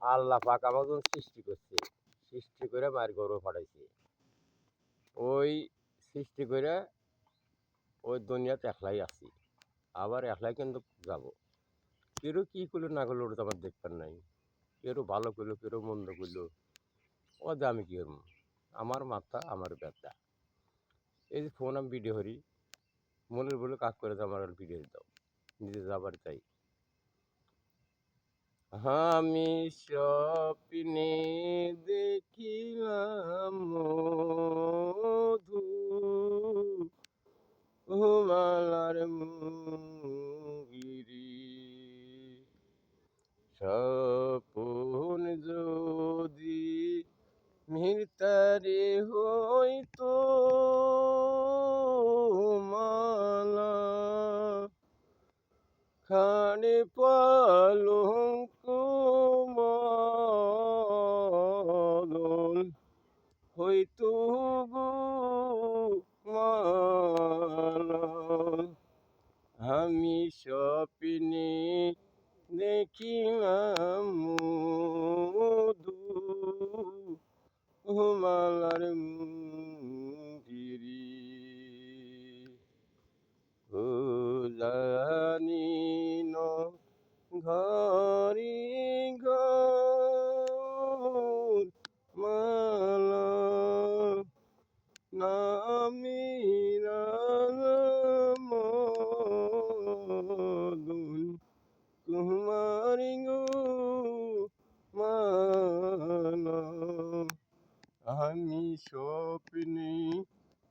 আল্লাহ পাক আমাকে যখন সৃষ্টি করছে, সৃষ্টি করে মায়ের গর্ভে পাঠাইছে। ওই সৃষ্টি করে ওই দুনিয়াতে একলাই আছি, আবার একলাই কিন্তু যাব। কেউ কী করলো না করলো ওটা তো আমার দেখবার নাই। কেউ ভালো করলো, কেউ মন্দ করলো, ওদের আমি কী করবো? আমার মাথা আমার ব্যথা। এই যে ফোন আমি ভিডিও করি, মনের বলে কাজ করে যে আমার ভিডিও দাও, নিজে যাবার চাই। আমি স্বপ্নে দেখিলাম মধু, মালার মুগিরি, স্বপন যদি মিতারে হইতো মালা, খানে পালঙ্ক মদন হইতো গো মালা। আমি স্বপ্নে দেখিলাম মধু, মালার মুগিরি, ও জানি ন ঘরি ঘর মালা, নামিরা মদন কুমারি গো মালা। আমি স্বপ্নে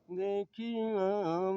দেখিলাম